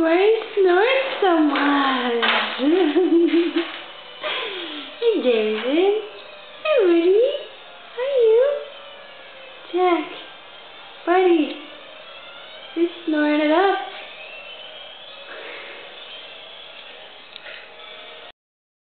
Why are you snoring so much? Hey, David. Hey, Woody. How are you? Jack. Buddy. You're snoring it up.